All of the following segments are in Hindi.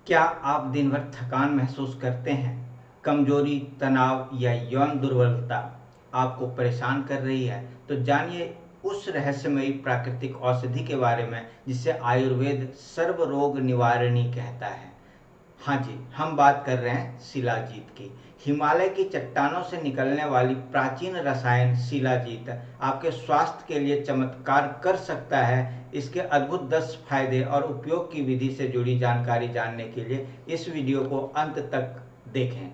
क्या आप दिन भर थकान महसूस करते हैं? कमजोरी, तनाव या यौन दुर्बलता आपको परेशान कर रही है? तो जानिए उस रहस्यमयी प्राकृतिक औषधि के बारे में जिसे आयुर्वेद सर्व रोग निवारणी कहता है। हाँ जी, हम बात कर रहे हैं शिलाजीत की। हिमालय की चट्टानों से निकलने वाली प्राचीन रसायन शिलाजीत आपके स्वास्थ्य के लिए चमत्कार कर सकता है। इसके अद्भुत 10 फायदे और उपयोग की विधि से जुड़ी जानकारी जानने के लिए इस वीडियो को अंत तक देखें।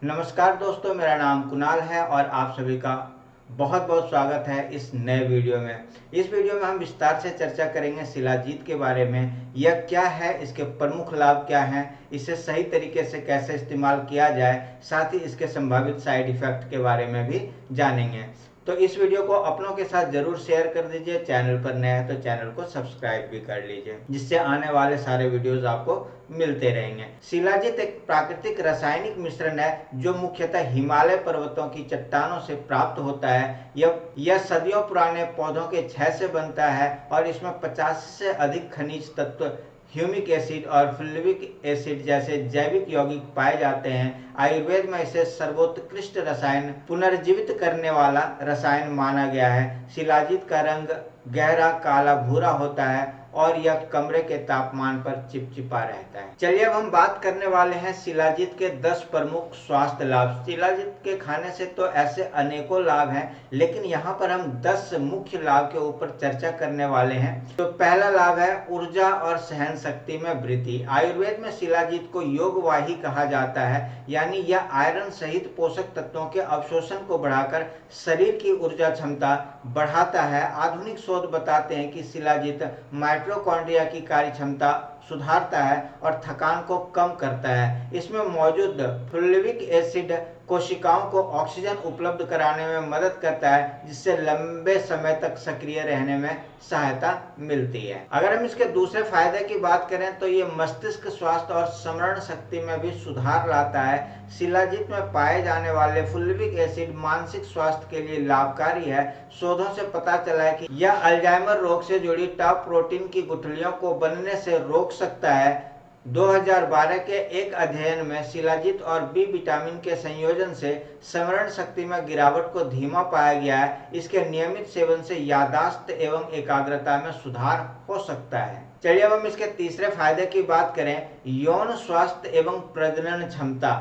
नमस्कार दोस्तों, मेरा नाम कुणाल है और आप सभी का बहुत बहुत स्वागत है इस नए वीडियो में। इस वीडियो में हम विस्तार से चर्चा करेंगे शिलाजीत के बारे में। यह क्या है, इसके प्रमुख लाभ क्या हैं, इसे सही तरीके से कैसे इस्तेमाल किया जाए, साथ ही इसके संभावित साइड इफेक्ट के बारे में भी जानेंगे। तो इस वीडियो को अपनों के साथ जरूर शेयर कर दीजिए। चैनल पर नए हैं तो चैनल को सब्सक्राइब भी कर लीजिए, जिससे आने वाले सारे वीडियोस आपको मिलते रहेंगे। शिलाजीत एक प्राकृतिक रासायनिक मिश्रण है जो मुख्यतः हिमालय पर्वतों की चट्टानों से प्राप्त होता है। यह सदियों पुराने पौधों के क्षय से बनता है और इसमें 50 से अधिक खनिज तत्व, ह्यूमिक एसिड और फ्लूविक एसिड जैसे जैविक यौगिक पाए जाते हैं। आयुर्वेद में इसे सर्वोत्कृष्ट रसायन, पुनर्जीवित करने वाला रसायन माना गया है। शिलाजीत का रंग गहरा काला भूरा होता है और यह कमरे के तापमान पर चिपचिपा रहता है। चलिए अब हम बात करने वाले हैं शिलाजीत के 10 प्रमुख स्वास्थ्य लाभ। शिलाजीत के खाने से तो ऐसे अनेकों लाभ हैं, लेकिन यहाँ पर हम 10 मुख्य लाभ के ऊपर चर्चा करने वाले हैं। तो पहला लाभ है ऊर्जा और सहन शक्ति में वृद्धि। आयुर्वेद में शिलाजीत को योगवाही कहा जाता है, यानी यह आयरन सहित पोषक तत्वों के अवशोषण को बढ़ाकर शरीर की ऊर्जा क्षमता बढ़ाता है। आधुनिक शोध बताते हैं कि शिलाजीत माइटोकॉन्ड्रिया की कार्य क्षमता सुधारता है और थकान को कम करता है। इसमें मौजूद फ्लूविक एसिड कोशिकाओं को ऑक्सीजन उपलब्ध कराने में मदद करता है, जिससे लंबे समय तक सक्रिय रहने में सहायता मिलती है। अगर हम इसके दूसरे फायदे की बात करें तो ये मस्तिष्क स्वास्थ्य और स्मरण शक्ति में भी सुधार लाता है। शिलाजीत में पाए जाने वाले फ्लूविक एसिड मानसिक स्वास्थ्य के लिए लाभकारी है। शोधों से पता चला है कि यह अल्जाइमर रोग से जुड़ी टाउ प्रोटीन की गुठलियों को बनने से रोक सकता है। 2012 के एक अध्ययन में शिलाजीत और बी विटामिन के संयोजन से स्मरण शक्ति में गिरावट को धीमा पाया गया है। इसके नियमित सेवन से याददाश्त एवं एकाग्रता में सुधार हो सकता है। चलिए अब हम इसके तीसरे फायदे की बात करें। यौन स्वास्थ्य एवं प्रजनन क्षमता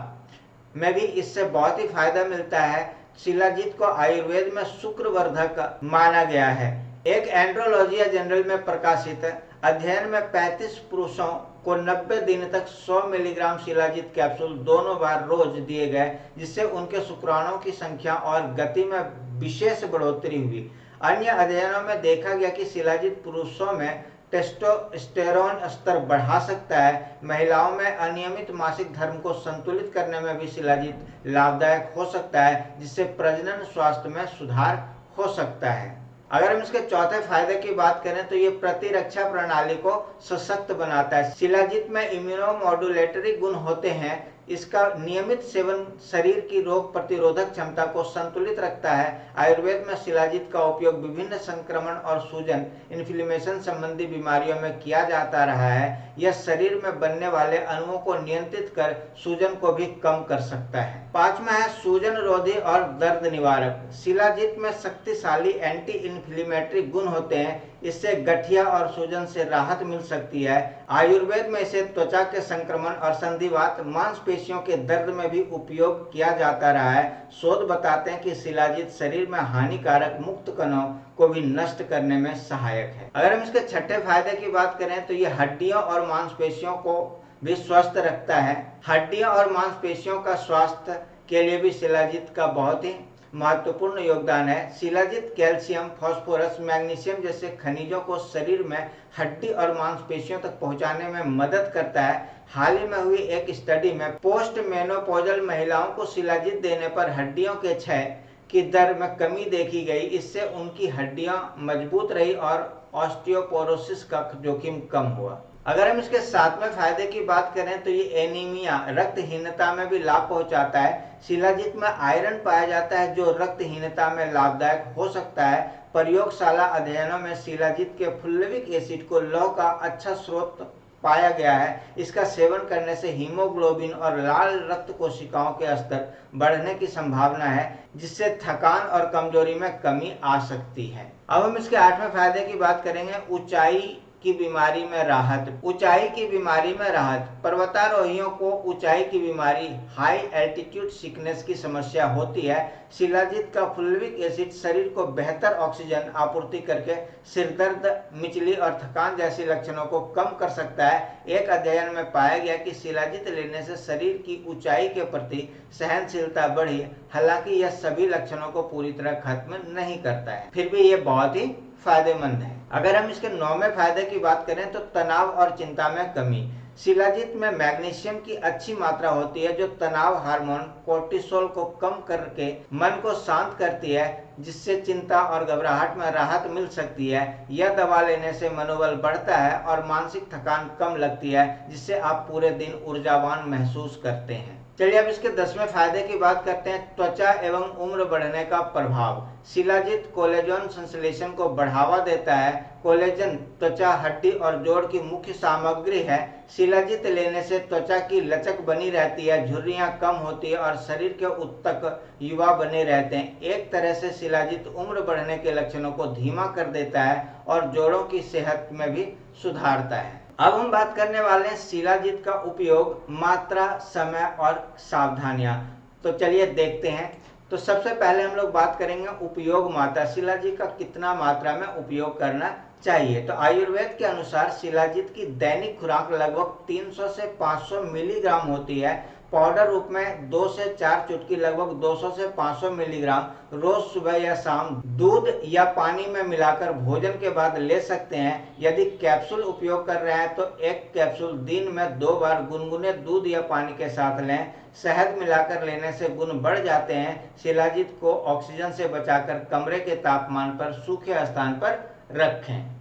में भी इससे बहुत ही फायदा मिलता है। शिलाजीत को आयुर्वेद में शुक्रवर्धक माना गया है। एक एंड्रोलॉजिया जर्नल में प्रकाशित अध्ययन में 35 पुरुषों को 90 दिन तक 100 मिलीग्राम शिलाजीत कैप्सूल दोनों बार रोज दिए गए, जिससे उनके शुक्राणुओं की संख्या और गति में विशेष बढ़ोतरी हुई। अन्य अध्ययनों में देखा गया कि शिलाजीत पुरुषों में टेस्टोस्टेरोन स्तर बढ़ा सकता है। महिलाओं में अनियमित मासिक धर्म को संतुलित करने में भी शिलाजीत लाभदायक हो सकता है, जिससे प्रजनन स्वास्थ्य में सुधार हो सकता है। अगर हम इसके चौथे फायदे की बात करें तो ये प्रतिरक्षा प्रणाली को सशक्त बनाता है। शिलाजीत में इम्यूनोमॉड्यूलेटरी गुण होते हैं। इसका नियमित सेवन शरीर की रोग प्रतिरोधक क्षमता को संतुलित रखता है। आयुर्वेद में शिलाजीत का उपयोग विभिन्न संक्रमण और सूजन, इन्फ्लेमेशन संबंधी बीमारियों में किया जाता रहा है। यह शरीर में बनने वाले अणुओं को नियंत्रित कर सूजन को भी कम कर सकता है। पांचवा है सूजन रोधी और दर्द निवारक। शिलाजीत में शक्तिशाली एंटी इन्फ्लेमेटरी गुण होते हैं। इससे गठिया और सूजन से राहत मिल सकती है। आयुर्वेद में इसे त्वचा के संक्रमण और संधिवात, मांसपेशियों के दर्द में भी उपयोग किया जाता रहा है। शोध बताते हैं कि शिलाजीत शरीर में हानिकारक मुक्त कणों को भी नष्ट करने में सहायक है। अगर हम इसके छठे फायदे की बात करें तो ये हड्डियों और मांसपेशियों को भी स्वस्थ रखता है। हड्डियों और मांसपेशियों का स्वास्थ्य के लिए भी शिलाजीत का बहुत ही महत्वपूर्ण योगदान है। शिलाजीत कैल्शियम, फास्फोरस, मैग्नीशियम जैसे खनिजों को शरीर में हड्डी और मांसपेशियों तक पहुंचाने में मदद करता है। हाल ही में हुई एक स्टडी में पोस्ट मेनोपॉजल महिलाओं को शिलाजीत देने पर हड्डियों के क्षय की दर में कमी देखी गई। इससे उनकी हड्डियां मजबूत रही और ऑस्टियोपोरोसिस का जोखिम कम हुआ। अगर हम इसके सातवें फायदे की बात करें तो ये एनीमिया, रक्तहीनता में भी लाभ पहुंचाता है। शिलाजीत में आयरन पाया जाता है जो रक्तहीनता में लाभदायक हो सकता है। प्रयोगशाला अध्ययनों में शिलाजीत के फ्लूविक एसिड को लौह का अच्छा स्रोत पाया गया है। इसका सेवन करने से हीमोग्लोबिन और लाल रक्त कोशिकाओं के स्तर बढ़ने की संभावना है, जिससे थकान और कमजोरी में कमी आ सकती है। अब हम इसके 8वें फायदे की बात करेंगे, ऊंचाई की बीमारी में राहत। ऊंचाई की बीमारी में राहत। पर्वतारोहियों को ऊंचाई की बीमारी हाई एल्टीट्यूड सिकनेस की समस्या होती है। शिलाजीत का फुल्विक एसिड शरीर को बेहतर ऑक्सीजन आपूर्ति करके सिरदर्द, मिचली और थकान जैसे लक्षणों को कम कर सकता है। एक अध्ययन में पाया गया कि शिलाजीत लेने से शरीर की ऊंचाई के प्रति सहनशीलता बढ़ी। हालांकि यह सभी लक्षणों को पूरी तरह खत्म नहीं करता है, फिर भी यह बहुत ही फायदेमंद है। अगर हम इसके 9वें फायदे की बात करें तो तनाव और चिंता में कमी। शिलाजीत में मैग्नीशियम की अच्छी मात्रा होती है, जो तनाव हार्मोन कोर्टिसोल को कम करके मन को शांत करती है, जिससे चिंता और घबराहट में राहत मिल सकती है। यह दवा लेने से मनोबल बढ़ता है और मानसिक थकान कम लगती है, जिससे आप पूरे दिन ऊर्जावान महसूस करते हैं। चलिए अब इसके 10वें फायदे की बात करते हैं, त्वचा एवं उम्र बढ़ने का प्रभाव। शिलाजीत कोलेजन संश्लेषण को बढ़ावा देता है। कोलेजन त्वचा, हड्डी और जोड़ की मुख्य सामग्री है। शिलाजीत लेने से त्वचा की लचक बनी रहती है, झुर्रियां कम होती है और शरीर के उत्तक युवा बने रहते हैं। एक तरह से शिलाजीत उम्र बढ़ने के लक्षणों को धीमा कर देता है और जोड़ों की सेहत में भी सुधारता है। अब हम बात करने वाले हैं शिलाजीत का उपयोग, मात्रा, समय और सावधानियां। तो चलिए देखते हैं। तो सबसे पहले हम लोग बात करेंगे उपयोग मात्रा, शिलाजीत का कितना मात्रा में उपयोग करना चाहिए। तो आयुर्वेद के अनुसार शिलाजीत की दैनिक खुराक लगभग 300 से 500 मिलीग्राम होती है। पाउडर रूप में 2 से 4 चुटकी लगभग 200 से 500 मिलीग्राम रोज सुबह या शाम दूध या पानी में मिलाकर भोजन के बाद ले सकते हैं। यदि कैप्सूल उपयोग कर रहे हैं तो एक कैप्सूल दिन में 2 बार गुनगुने दूध या पानी के साथ लें। शहद मिलाकर लेने से गुण बढ़ जाते हैं। शिलाजीत को ऑक्सीजन से बचाकर कमरे के तापमान पर सूखे स्थान पर रखें।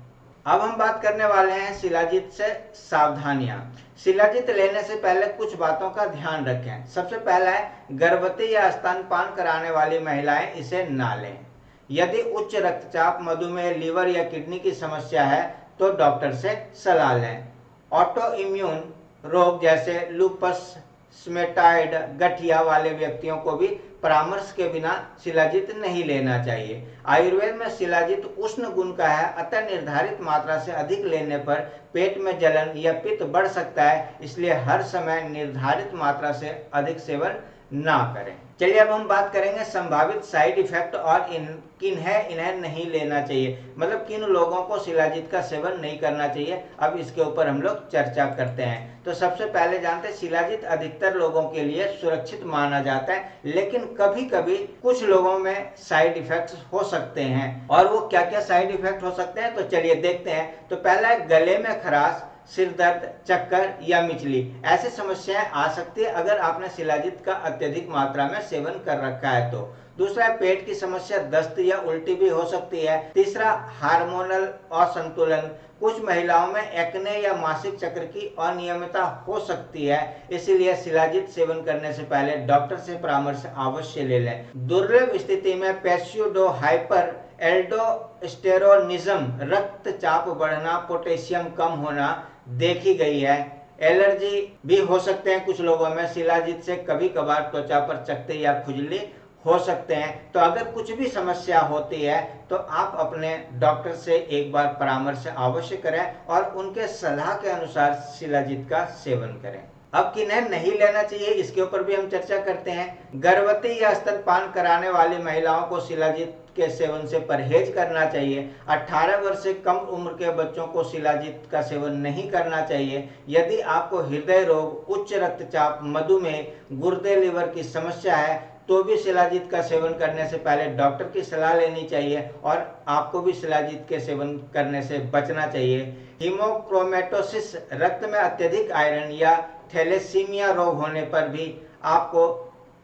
अब हम बात करने वाले हैं शिलाजीत से सावधानियां। शिलाजीत लेने से पहले कुछ बातों का ध्यान रखें। सबसे पहला है, गर्भवती या स्तनपान कराने वाली महिलाएं इसे ना लें। यदि उच्च रक्तचाप, मधुमेह, लीवर या किडनी की समस्या है तो डॉक्टर से सलाह लें। ऑटो इम्यून रोग जैसे लूपस, स्मेटाइड, गठिया वाले व्यक्तियों को भी परामर्श के बिना शिलाजीत नहीं लेना चाहिए। आयुर्वेद में शिलाजीत उष्ण गुण का है, अतः निर्धारित मात्रा से अधिक लेने पर पेट में जलन या पित्त बढ़ सकता है, इसलिए हर समय निर्धारित मात्रा से अधिक सेवन ना करें। चलिए अब हम बात करेंगे संभावित साइड इफेक्ट और इन्हें नहीं लेना चाहिए, मतलब किन लोगों को शिलाजीत का सेवन नहीं करना चाहिए। अब इसके ऊपर हम लोग चर्चा करते हैं। तो सबसे पहले जानते हैं, शिलाजीत अधिकतर लोगों के लिए सुरक्षित माना जाता है, लेकिन कभी कभी कुछ लोगों में साइड इफेक्ट्स हो सकते हैं। और वो क्या क्या साइड इफेक्ट हो सकते हैं, तो चलिए देखते हैं। तो पहला है गले में खराश, सिर दर्द, चक्कर या मिचली। ऐसी समस्याएं आ सकती है अगर आपने शिलाजीत का अत्यधिक मात्रा में सेवन कर रखा है तो। दूसरा है पेट की समस्या, दस्त या उल्टी भी हो सकती है। तीसरा, हार्मोनल असंतुलन, कुछ महिलाओं में एक्ने या मासिक चक्र की अनियमितता हो सकती है, इसीलिए शिलाजीत सेवन करने से पहले डॉक्टर से परामर्श अवश्य ले लें। दुर्लभ स्थिति में पेस्यूडो हाइपर एल्डोस्टेरोनिज्म, रक्तचाप बढ़ना, पोटेशियम कम होना देखी गई है। एलर्जी भी हो सकते हैं कुछ लोगों में। शिलाजीत से कभी कभार त्वचा पर चकत्ते या खुजली हो सकते हैं। तो अगर कुछ भी समस्या होती है तो आप अपने डॉक्टर से एक बार परामर्श अवश्य करें और उनके सलाह के अनुसार शिलाजीत का सेवन करें। अब किन्हें नहीं लेना चाहिए, इसके ऊपर भी हम चर्चा करते हैं। गर्भवती या स्तनपान कराने वाली महिलाओं को शिलाजीत के सेवन से परहेज करना चाहिए। 18 वर्ष से कम उम्र के बच्चों को शिलाजीत का सेवन नहीं करना चाहिए। यदि आपको हृदय रोग, उच्च रक्तचाप, मधुमेह, गुर्दे, लीवर की समस्या है तो भी शिलाजीत का सेवन करने से पहले डॉक्टर की सलाह लेनी चाहिए और आपको भी शिलाजीत के सेवन करने से बचना चाहिए। हीमोक्रोमेटोसिस, रक्त में अत्यधिक आयरन या थैलेसीमिया रोग होने पर भी आपको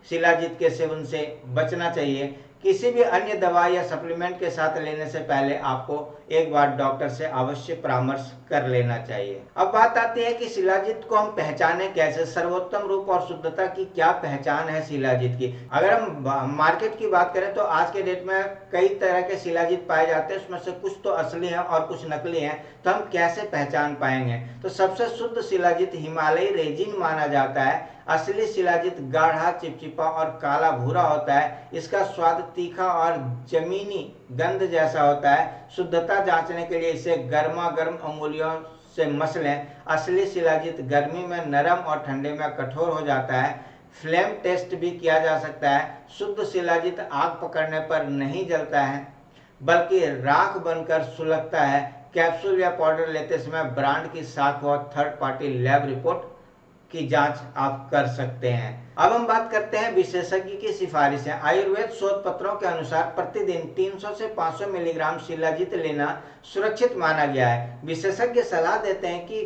शिलाजीत के सेवन से बचना चाहिए। किसी भी अन्य दवा या सप्लीमेंट के साथ लेने से पहले आपको एक बार डॉक्टर से अवश्य परामर्श कर लेना चाहिए। अब बात आती है कि शिलाजित को हम पहचाने कैसे, सर्वोत्तम रूप और शुद्धता की क्या पहचान है शिलाजित की। अगर हम मार्केट की बात करें तो आज के डेट में कई तरह के शिलाजित पाए जाते हैं, उसमें से कुछ तो असली हैं और कुछ नकली हैं, तो हम कैसे पहचान पाएंगे। तो सबसे शुद्ध शिलाजित हिमालयी रेजिन माना जाता है। असली शिलाजित गाढ़ा, चिपचिपा और काला भूरा होता है। इसका स्वाद तीखा और जमीनी गंध जैसा होता है। शुद्धता जांचने के लिए इसे गर्मा गर्म अंगुलियों से मस लें। असली शिलाजित गर्मी में नरम और ठंडे में कठोर हो जाता है। फ्लेम टेस्ट भी किया जा सकता है। शुद्ध शिलाजित आग पकड़ने पर नहीं जलता है बल्कि राख बनकर सुलगता है। कैप्सूल या पाउडर लेते समय ब्रांड की साख व थर्ड पार्टी लैब रिपोर्ट की जांच आप कर सकते हैं। अब हम बात करते हैं विशेषज्ञ की सिफारिशें। आयुर्वेद शोध पत्रों के अनुसार प्रतिदिन 300 से 500 मिलीग्राम शिलाजित लेना सुरक्षित माना गया है। विशेषज्ञ सलाह देते हैं कि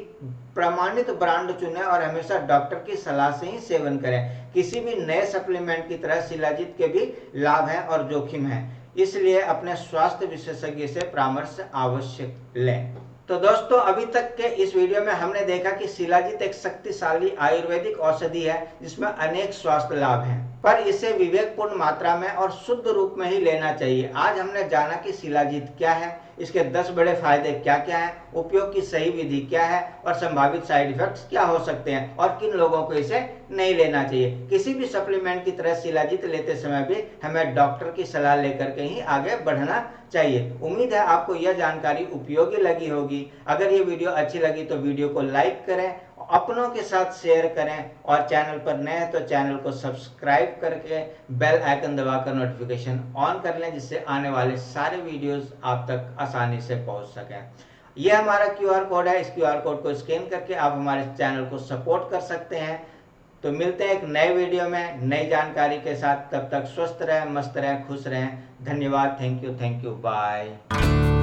प्रमाणित ब्रांड चुनें और हमेशा डॉक्टर की सलाह से ही सेवन करें। किसी भी नए सप्लीमेंट की तरह शिलाजित के भी लाभ हैं और जोखिम हैं, इसलिए अपने स्वास्थ्य विशेषज्ञ से परामर्श आवश्यक लें। तो दोस्तों, अभी तक के इस वीडियो में हमने देखा कि शिलाजित एक शक्तिशाली आयुर्वेदिक औषधि है जिसमें अनेक स्वास्थ्य लाभ हैं, पर इसे विवेकपूर्ण मात्रा में और शुद्ध रूप में ही लेना चाहिए। आज हमने जाना कि शिलाजित क्या है, इसके 10 बड़े फायदे क्या क्या हैं, उपयोग की सही विधि क्या है और संभावित साइड इफेक्ट्स क्या हो सकते हैं और किन लोगों को इसे नहीं लेना चाहिए। किसी भी सप्लीमेंट की तरह शिलाजित लेते समय भी हमें डॉक्टर की सलाह लेकर के ही आगे बढ़ना चाहिए। उम्मीद है आपको यह जानकारी उपयोगी लगी होगी। अगर ये वीडियो अच्छी लगी तो वीडियो को लाइक करें, अपनों के साथ शेयर करें और चैनल पर नए हैं तो चैनल को सब्सक्राइब करके बेल आइकन दबाकर नोटिफिकेशन ऑन कर लें, जिससे आने वाले सारे वीडियोस आप तक आसानी से पहुंच सकें। यह हमारा QR कोड है। इस QR कोड को स्कैन करके आप हमारे चैनल को सपोर्ट कर सकते हैं। तो मिलते हैं एक नए वीडियो में नई जानकारी के साथ। तब तक स्वस्थ रहें, मस्त रहें, खुश रहें। धन्यवाद। Thank you, bye.